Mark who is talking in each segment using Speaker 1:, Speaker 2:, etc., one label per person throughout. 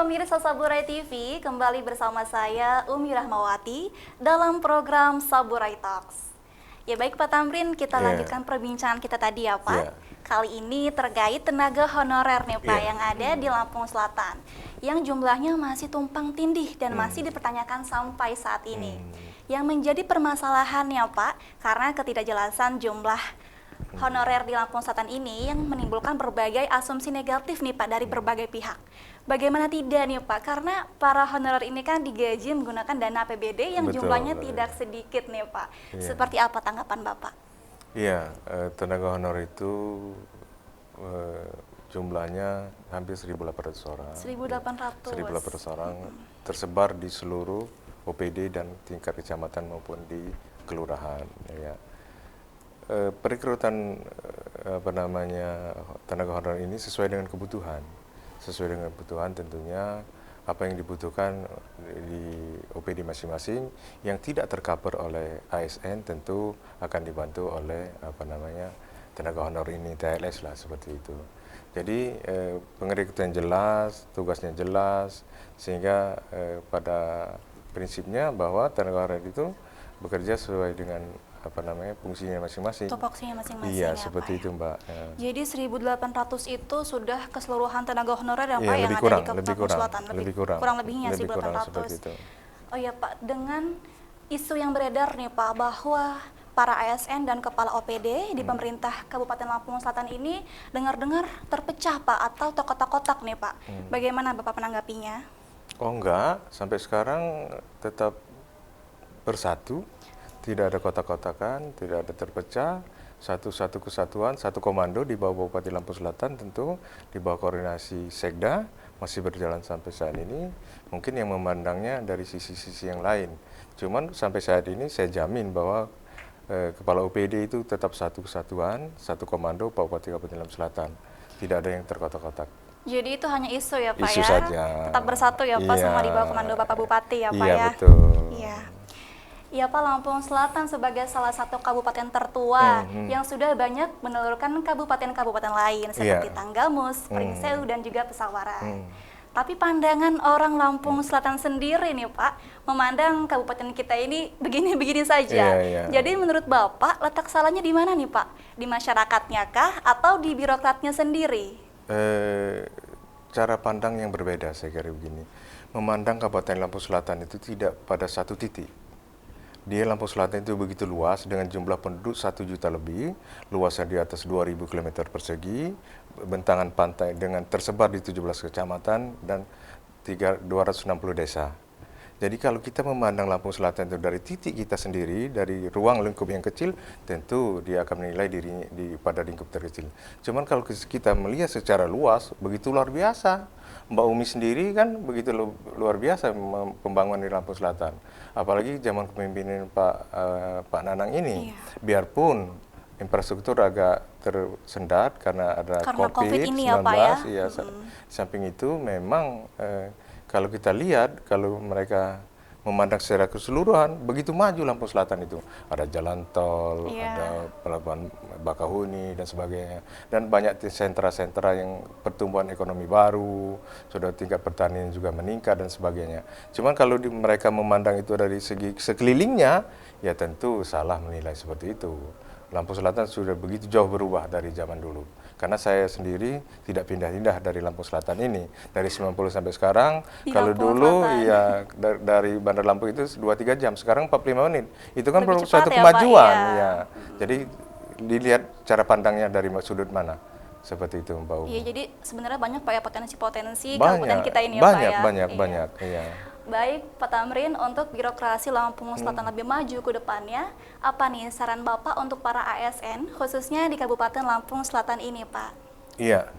Speaker 1: pemirsa Saburai TV, kembali bersama saya Umi Rahmawati dalam program Saburai Talks. Ya baik Pak Tamrin, kita lanjutkan perbincangan kita tadi ya Pak. Kali ini terkait tenaga honorer nih Pak yang ada di Lampung Selatan, yang jumlahnya masih tumpang tindih dan masih dipertanyakan sampai saat ini. Yang menjadi permasalahannya Pak, karena ketidakjelasan jumlah honorer di Lampung Selatan ini yang menimbulkan berbagai asumsi negatif nih Pak dari berbagai pihak. Bagaimana tidak nih Pak, karena para honorer ini kan digaji menggunakan dana APBD yang jumlahnya tidak sedikit nih Pak. Seperti apa tanggapan Bapak?
Speaker 2: Iya, tenaga honor itu jumlahnya hampir 1.800 orang.
Speaker 1: 1.800.
Speaker 2: 1.800 orang tersebar di seluruh OPD dan tingkat kecamatan maupun di kelurahan. Ya. Perekrutan tenaga honor ini sesuai dengan kebutuhan. Sesuai dengan kebutuhan tentunya apa yang dibutuhkan di OPD masing-masing yang tidak tercover oleh ASN tentu akan dibantu oleh tenaga honor ini, TLS lah seperti itu. Jadi pengrekrutan jelas, tugasnya jelas, sehingga pada prinsipnya bahwa tenaga honor itu bekerja sesuai dengan fungsinya masing-masing.
Speaker 1: Tupoksinya masing-masing.
Speaker 2: Iya,
Speaker 1: ya,
Speaker 2: seperti
Speaker 1: Pak,
Speaker 2: itu Mbak.
Speaker 1: Jadi 1.800 itu sudah keseluruhan tenaga honorer ya Pak yang
Speaker 2: kurang,
Speaker 1: ada di Lampung Selatan.
Speaker 2: kurang
Speaker 1: Lebihnya
Speaker 2: lebih kurang
Speaker 1: 1.800.
Speaker 2: seperti itu.
Speaker 1: Oh ya Pak, dengan isu yang beredar nih Pak bahwa para ASN dan kepala OPD di pemerintah Kabupaten Lampung Selatan ini dengar-dengar terpecah Pak atau terkotak-kotak nih Pak. Bagaimana Bapak menanggapinya?
Speaker 2: Oh enggak, sampai sekarang tetap bersatu, tidak ada kotak-kotakan, tidak ada terpecah, satu kesatuan, satu komando di bawah Bupati Lampung Selatan, tentu di bawah koordinasi Sekda masih berjalan sampai saat ini. Mungkin yang memandangnya dari sisi-sisi yang lain. Cuman sampai saat ini saya jamin bahwa kepala OPD itu tetap satu kesatuan, satu komando Pak Bupati Kabupaten Lampung Selatan. Tidak ada yang terkotak-kotak.
Speaker 1: Jadi itu hanya isu ya Pak
Speaker 2: Isu
Speaker 1: ya?
Speaker 2: saja.
Speaker 1: Tetap bersatu ya Pak, semua di bawah komando Bapak Bupati ya Pak ya?
Speaker 2: Iya betul.
Speaker 1: Iya. Ya Pak, Lampung Selatan sebagai salah satu kabupaten tertua yang sudah banyak menelurkan kabupaten-kabupaten lain seperti Tanggamus, Pringsewu dan juga Pesawaran. Tapi pandangan orang Lampung Selatan sendiri nih Pak, memandang kabupaten kita ini begini-begini saja. Jadi menurut Bapak letak salahnya di mana nih Pak? Di masyarakatnya kah atau di birokratnya sendiri?
Speaker 2: Cara pandang yang berbeda saya kira begini. Memandang Kabupaten Lampung Selatan itu tidak pada satu titik. Di Lampung Selatan itu begitu luas dengan jumlah penduduk 1 juta lebih, luasnya di atas 2.000 km persegi, bentangan pantai dengan tersebar di 17 kecamatan dan 260 desa. Jadi kalau kita memandang Lampung Selatan itu dari titik kita sendiri, dari ruang lingkup yang kecil, tentu dia akan menilai dirinya pada lingkup terkecil. Cuman kalau kita melihat secara luas, begitu luar biasa. Mbak Umi sendiri kan begitu luar biasa pembangunan di Lampung Selatan. Apalagi zaman kepemimpinan Pak Nanang ini, biarpun infrastruktur agak tersendat karena ada COVID-19, ya, samping itu memang kalau kita lihat, kalau mereka memandang secara keseluruhan, begitu maju Lampung Selatan itu. Ada jalan tol, ada pelabuhan Bakahuni, dan sebagainya. Dan banyak sentra-sentra yang pertumbuhan ekonomi baru, sudah tingkat pertanian juga meningkat, dan sebagainya. Cuman kalau mereka memandang itu dari segi sekelilingnya, ya tentu salah menilai seperti itu. Lampung Selatan sudah begitu jauh berubah dari zaman dulu. Karena saya sendiri tidak pindah-pindah dari Lampung Selatan ini. Dari 90 sampai sekarang, kalau dulu ya dari Bandar Lampung itu 2-3 jam, sekarang 45 menit. Itu kan suatu kemajuan. Ya. Jadi dilihat cara pandangnya dari sudut mana. Seperti itu Mbak Umi.
Speaker 1: Iya, jadi sebenarnya banyak Pak ya potensi-potensi kabupaten kita ini ya Pak ya.
Speaker 2: Banyak. Iya.
Speaker 1: Baik, Pak Tamrin, untuk birokrasi Lampung Selatan lebih maju ke depannya, apa nih saran Bapak untuk para ASN, khususnya di Kabupaten Lampung Selatan ini, Pak?
Speaker 2: Iya,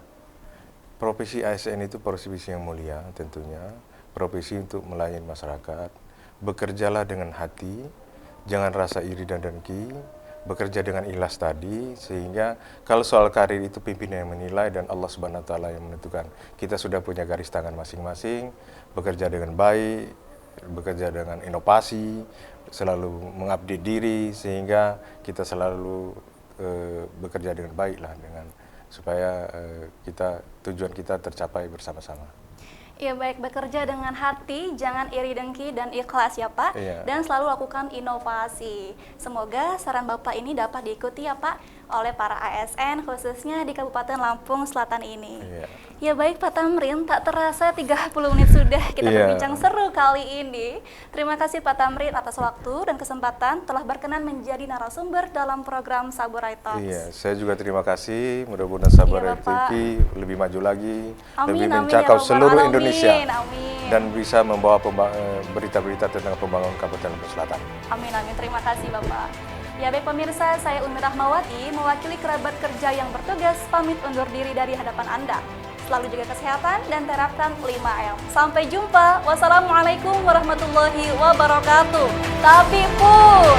Speaker 2: profesi ASN itu profesi yang mulia tentunya, profesi untuk melayani masyarakat, bekerjalah dengan hati, jangan rasa iri dan dengki, bekerja dengan ikhlas tadi, sehingga kalau soal karir itu pimpinan yang menilai dan Allah Subhanahu wa Ta'ala yang menentukan. Kita sudah punya garis tangan masing-masing, bekerja dengan baik, bekerja dengan inovasi, selalu mengupdate diri, sehingga kita selalu bekerja dengan baik lah, supaya tujuan kita tercapai bersama-sama.
Speaker 1: Ya baik, bekerja dengan hati, jangan iri dengki dan ikhlas ya Pak.
Speaker 2: Iya.
Speaker 1: Dan selalu lakukan inovasi. Semoga saran Bapak ini dapat diikuti ya Pak oleh para ASN khususnya di Kabupaten Lampung Selatan ini.
Speaker 2: Iya.
Speaker 1: Ya baik Pak Tamrin, tak terasa 30 menit sudah kita
Speaker 2: Iya.
Speaker 1: berbincang seru kali ini. Terima kasih Pak Tamrin atas waktu dan kesempatan telah berkenan menjadi narasumber dalam program Saburai Talks.
Speaker 2: Iya, saya juga terima kasih. Mudah-mudahan Saburai
Speaker 1: Iya, Bapak.
Speaker 2: TV lebih maju lagi,
Speaker 1: Amin,
Speaker 2: lebih
Speaker 1: amin,
Speaker 2: mencakup
Speaker 1: ya Rabbal
Speaker 2: seluruh
Speaker 1: Alamin.
Speaker 2: Indonesia,
Speaker 1: Amin.
Speaker 2: dan bisa membawa berita-berita tentang pembangunan Kabupaten Lampung Selatan.
Speaker 1: Amin, amin. Terima kasih Bapak. Ya baik pemirsa, saya Umi Rahmawati mewakili kerabat kerja yang bertugas pamit undur diri dari hadapan Anda. Selalu jaga kesehatan dan terapkan 5M. Sampai jumpa. Wassalamualaikum warahmatullahi wabarakatuh. Tapi pun